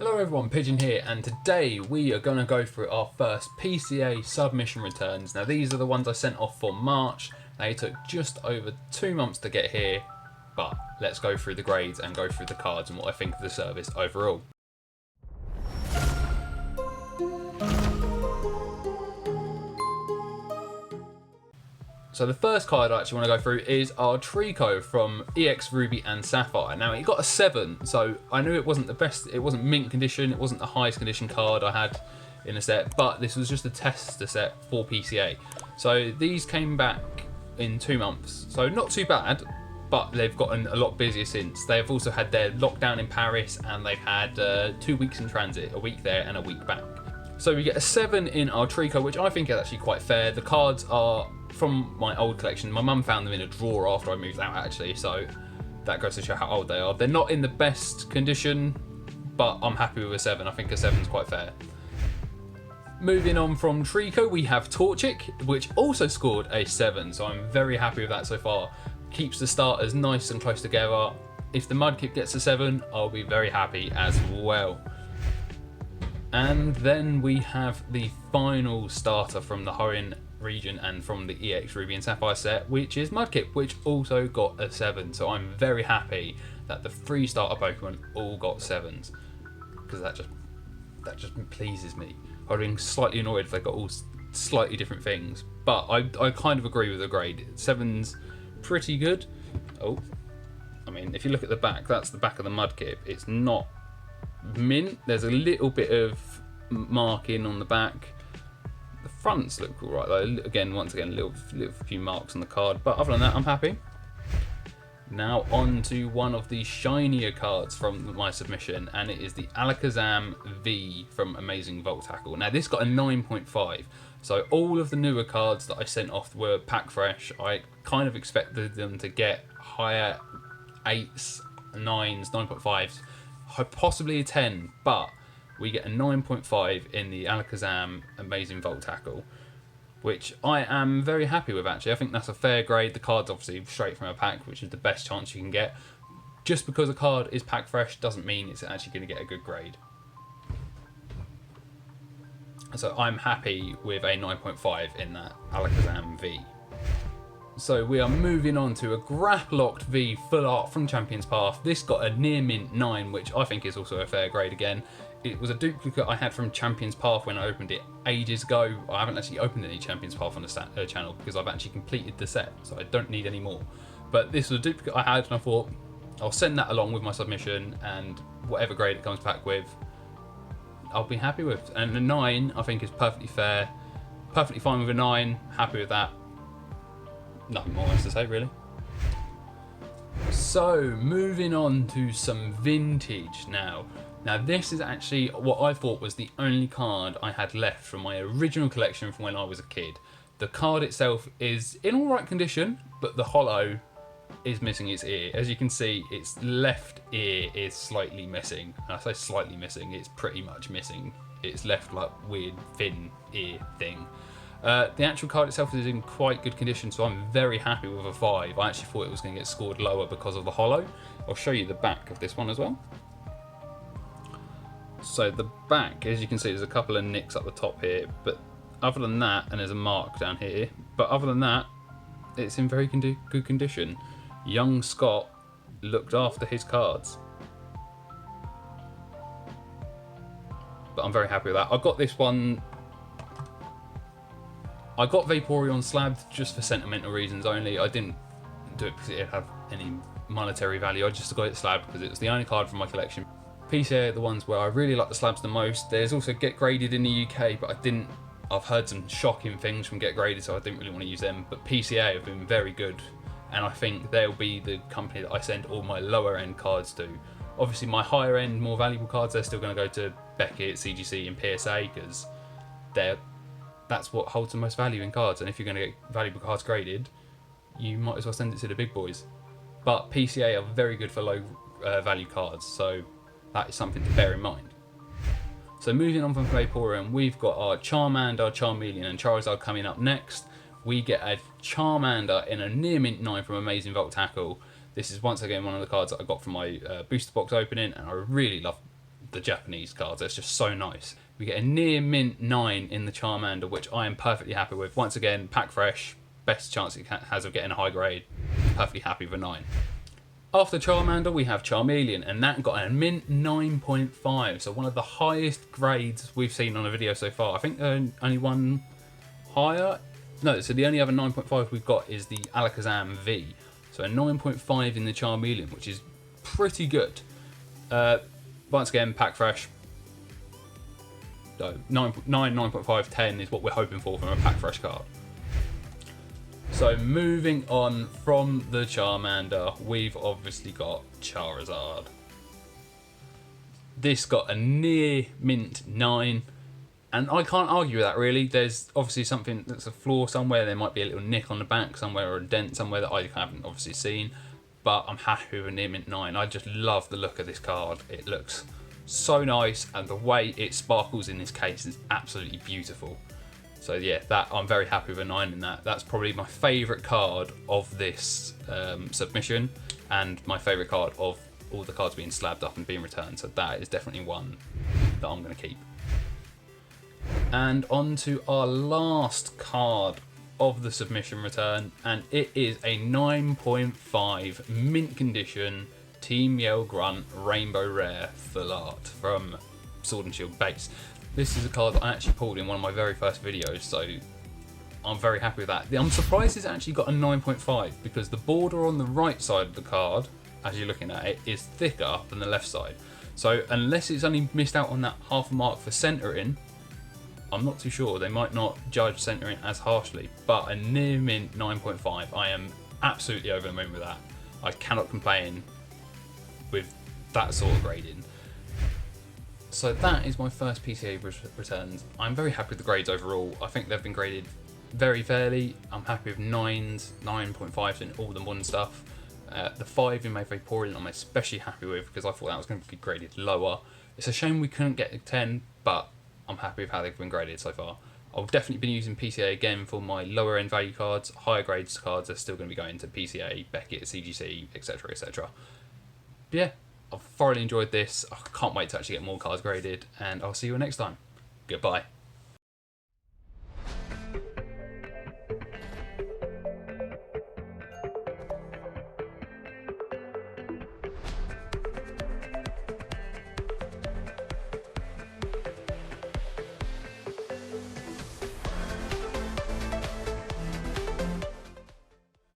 Hello everyone, Pigeon here, and today we are going to go through our first PCA submission returns. Now these are the ones I sent off for March. They took just over 2 months to get here, but let's go through the grades and go through the cards and what I think of the service overall. So the first card I actually want to go through is our Trico from EX Ruby and Sapphire. Now it got a 7, so I knew it wasn't the best, it wasn't mint condition, it wasn't the highest condition card I had in a set, but this was just a tester set for PCA. So these came back in 2 months, so not too bad, but they've gotten a lot busier since. They've also had their lockdown in Paris, and they've had 2 weeks in transit, a week there and a week back. So we get a 7 in our Trico, which I think is actually quite fair. The cards are from my old collection. My mum found them in a drawer after I moved out actually, so that goes to show how old they are. They're not in the best condition, but I'm happy with a 7. I think a 7 is quite fair. Moving on from Trico, we have Torchic, which also scored a 7, so I'm very happy with that so far. Keeps the starters nice and close together. If the Mudkip gets a 7, I'll be very happy as well. And then we have the final starter from the Hoenn region and from the EX Ruby and Sapphire set, which is Mudkip, which also got a 7. So I'm very happy that the 3 starter Pokemon all got 7s, because that just pleases me. I'd been slightly annoyed if they got all slightly different things, but I kind of agree with the grade. 7's pretty good. Oh, I mean, if you look at the back, that's the back of the Mudkip. It's not mint. There's a little bit of marking on the back. The fronts look all right though. Again, once again, little few marks on the card, but other than that, I'm happy. Now on to one of the shinier cards from my submission, and it is the Alakazam V from Amazing Volt Tackle. Now this got a 9.5, so all of the newer cards that I sent off were pack fresh. I kind of expected them to get higher 8s, 9s, 9.5s, possibly a 10, but we get a 9.5 in the Alakazam Amazing Volt Tackle, which I am very happy with actually. I think that's a fair grade. The card's obviously straight from a pack, which is the best chance you can get. Just because a card is pack fresh doesn't mean it's actually going to get a good grade. So I'm happy with a 9.5 in that Alakazam V. So we are moving on to a Grapploct V full art from Champions Path. This got a near mint 9, which I think is also a fair grade again. It was a duplicate I had from Champions Path when I opened it ages ago. I haven't actually opened any Champions Path on the channel because I've actually completed the set, so I don't need any more. But this was a duplicate I had, and I thought I'll send that along with my submission, and whatever grade it comes back with, I'll be happy with. And the 9 I think is perfectly fair, perfectly fine with a 9, happy with that. Nothing more else to say really. So moving on to some vintage now. Now this is actually what I thought was the only card I had left from my original collection from when I was a kid. The card itself is in alright condition, but the holo is missing its ear. As you can see, its left ear is slightly missing. And I say slightly missing, it's pretty much missing. It's left like weird thin ear thing. The actual card itself is in quite good condition, so I'm very happy with a 5. I actually thought it was going to get scored lower because of the holo. I'll show you the back of this one as well. So the back, as you can see, there's a couple of nicks up the top here, but other than that, and there's a mark down here, but other than that, it's in very good condition. Young Scott looked after his cards. But I'm very happy with that. I got this one, I got Vaporeon slabbed just for sentimental reasons only. I didn't do it because it had any monetary value. I just got it slabbed because it was the only card from my collection. PCA are the ones where I really like the slabs the most. There's also Get Graded in the UK, but I've heard some shocking things from Get Graded, so I didn't really want to use them. But PCA have been very good, and I think they'll be the company that I send all my lower end cards to. Obviously my higher end, more valuable cards, they're still going to go to Beckett, CGC and PSA, because that's what holds the most value in cards, and if you're going to get valuable cards graded, you might as well send it to the big boys. But PCA are very good for low value cards, so that is something to bear in mind. So moving on from Vaporeon, we've got our Charmander, Charmeleon and Charizard coming up next. We get a Charmander in a near mint 9 from Amazing Volt Tackle. This is once again one of the cards that I got from my booster box opening, and I really love the Japanese cards. It's just so nice. We get a near mint 9 in the Charmander, which I am perfectly happy with. Once again, pack fresh, best chance it has of getting a high grade. Perfectly happy with a 9. After Charmander, we have Charmeleon, and that got a mint 9.5, so one of the highest grades we've seen on a video so far. I think only one higher. No, so the only other 9.5 we've got is the Alakazam V. So a 9.5 in the Charmeleon, which is pretty good. Once again, pack fresh. So 9.5, 10 is what we're hoping for from a pack fresh card. So moving on from the Charmander, we've obviously got Charizard. This got a near mint 9, and I can't argue with that really. There's obviously something that's a flaw somewhere. There might be a little nick on the back somewhere or a dent somewhere that I haven't obviously seen, but I'm happy with a near mint 9. I just love the look of this card. It looks so nice, and the way it sparkles in this case is absolutely beautiful. So yeah, that I'm very happy with a 9 in that. That's probably my favourite card of this submission, and my favourite card of all the cards being slabbed up and being returned. So that is definitely one that I'm going to keep. And on to our last card of the submission return, and it is a 9.5 mint condition Team Yell Grunt Rainbow Rare Full Art from Sword and Shield base. This is a card that I actually pulled in one of my very first videos, so I'm very happy with that. I'm surprised it's actually got a 9.5 because the border on the right side of the card, as you're looking at it, is thicker than the left side. So unless it's only missed out on that half a mark for centering, I'm not too sure. They might not judge centering as harshly, but a near mint 9.5, I am absolutely over the moon with that. I cannot complain with that sort of grading. So that is my first PCA returns. I'm very happy with the grades overall. I think they've been graded very fairly. I'm happy with 9s, 9.5s in all the modern stuff. The 5 in Mayfair Pouring I'm especially happy with because I thought that was going to be graded lower. It's a shame we couldn't get a 10, but I'm happy with how they've been graded so far. I'll definitely be using PCA again for my lower end value cards. Higher grades cards are still going to be going to PCA, Beckett, CGC, etc, etc. But yeah, I've thoroughly enjoyed this. I can't wait to actually get more cards graded, and I'll see you next time. Goodbye.